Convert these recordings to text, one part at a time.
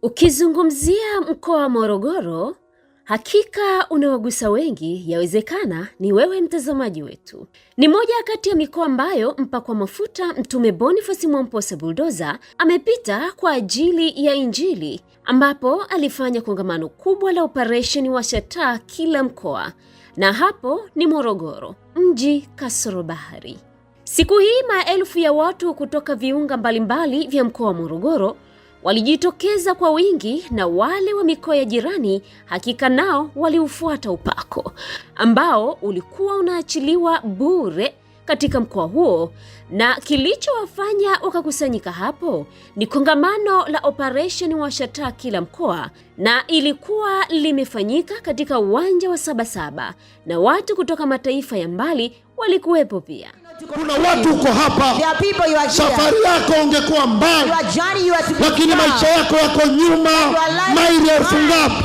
Ukizungumzia mkoa wa Morogoro, hakika unawagusa wengi, yawezekana ni wewe mtazamaji wetu. Ni moja kati ya mikoa ambayo mpakwa mafuta Mtume Boniface Mwamposa Bulldozer amepita kwa ajili ya Injili, ambapo alifanya kongamano kubwa la operation washa kila mkoa, na hapo ni Morogoro, mji kasoro bahari. Siku hii maelfu ya watu kutoka viunga mbalimbali vya mkoa wa Morogoro walijitokeza kwa wingi, na wale wa mikoa ya jirani hakika nao waliufuata upako ambao ulikuwa unaachiliwa bure katika mkoa huo. Na kilichowafanya wakakusanyika hapo ni kongamano la operation washa kila mkoa, na ilikuwa limefanyika katika uwanja wa Sabasaba, na watu kutoka mataifa ya mbali walikuwepo pia. Kuna watu uko hapa, safari yako ungekuwa mbali, lakini maisha yako yako nyuma maili 1000 ngapi.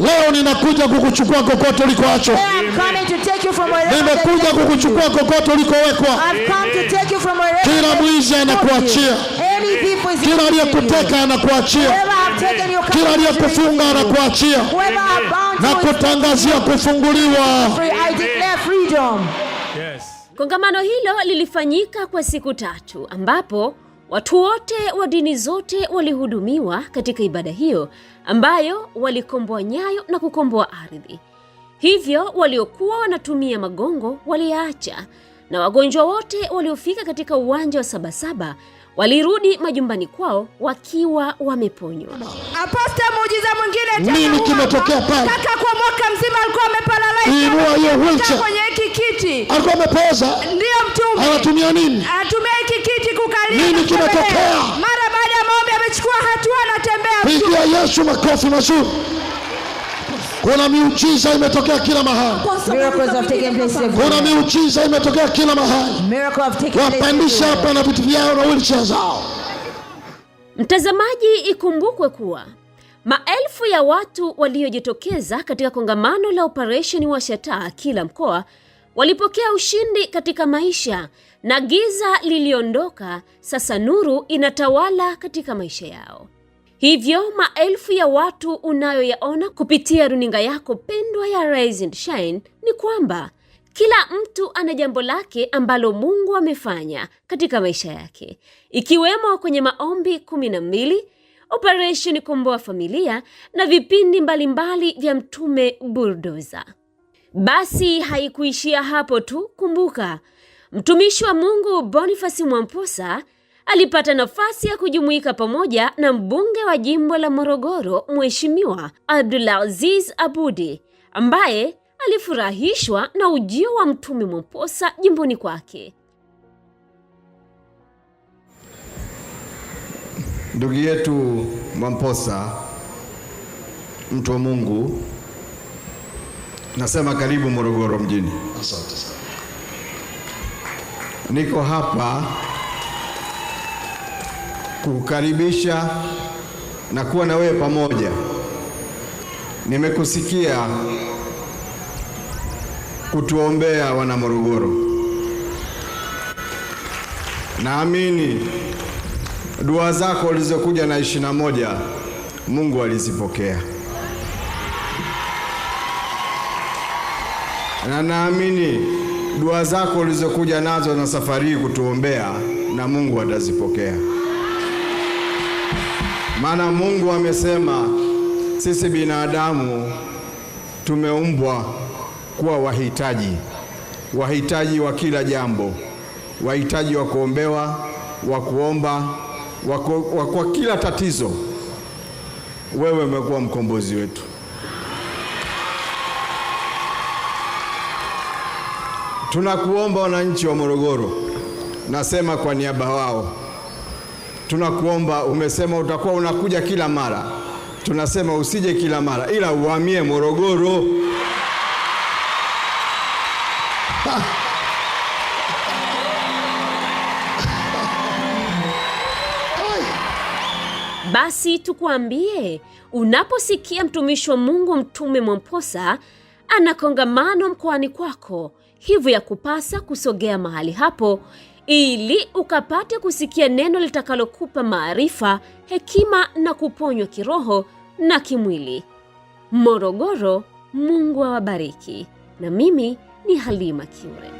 Leo ninakuja kukuchukua kokote ulikoacho. Nimekuja kukuchukua kokote ulikowekwa. Kila mwizi anakuachia, kila aliyekuteka anakuachia, kila aliyekufunga anakuachia, na kutangazia kufunguliwa. Kongamano hilo lilifanyika kwa siku 3, ambapo watu wote wa dini zote walihudumiwa katika ibada hiyo ambayo walikomboa nyayo na kukomboa ardhi. Hivyo waliokuwa wanatumia magongo waliacha, na wagonjwa wote waliofika katika uwanja wa Sabasaba walirudi majumbani kwao wakiwa wameponywa. Apostle muujiza mwingine nini kimetokea pale? Kaka kwa mwaka mzima alikuwa ameparalyze. Inua hiyo wheelchair. Kwenye hiki kiti. Alikuwa amepoza. Ndio mtume. Anatumia nini? Anatumia hiki kiti kukalia. Nini kimetokea? Mara baada ya maombi amechukua hatua, anatembea. Pigia Yesu makofi mazuri. Kuna miujiza imetokea kila mahali. Miracles have taken place everywhere. Kuna miujiza imetokea kila mahali. Miracles have taken place. Wapandisha hapa na vitu vyao na wheelchair zao. Mtazamaji, ikumbukwe kuwa maelfu ya watu waliojitokeza katika kongamano la operation washa kila mkoa walipokea ushindi katika maisha, na giza liliondoka. Sasa nuru inatawala katika maisha yao. Hivyo maelfu ya watu unayoyaona kupitia runinga yako pendwa ya Rise and Shine ni kwamba kila mtu ana jambo lake ambalo Mungu amefanya katika maisha yake, ikiwemo kwenye maombi 12, operation komboa familia, na vipindi mbalimbali vya Mtume Bulldozer. Basi haikuishia hapo tu. Kumbuka, mtumishi wa Mungu Boniface Mwamposa alipata nafasi ya kujumuika pamoja na mbunge wa jimbo la Morogoro, Mheshimiwa Abdulaziz Abudi, ambaye alifurahishwa na ujio wa Mtume Mwamposa jimboni kwake. Ndugu yetu Mwamposa, mtu wa Mungu, nasema karibu Morogoro mjini. Asante sana. Niko hapa kukukaribisha na kuwa na wewe pamoja. Nimekusikia kutuombea wana Morogoro. Naamini dua zako ulizokuja na 21 Mungu alizipokea. Na naamini dua zako ulizokuja nazo na safari kutuombea na Mungu atazipokea. Maana Mungu amesema sisi binadamu tumeumbwa kuwa wahitaji wa kila jambo, wahitaji wa kuombewa, wa kuomba, kwa kila tatizo. Wewe umekuwa mkombozi wetu. Tunakuomba wananchi wa Morogoro, nasema kwa niaba wao, tunakuomba. Umesema utakuwa unakuja kila mara, tunasema usije kila mara, ila uhamie Morogoro. Basi tukuambie, unaposikia mtumishi wa Mungu Mtume Mwamposa ana kongamano mkoani kwako, hivyo ya kupasa kusogea mahali hapo ili ukapate kusikia neno litakalokupa maarifa, hekima na kuponywa kiroho na kimwili. Morogoro, Mungu awabariki. Na mimi ni Halima Kiure.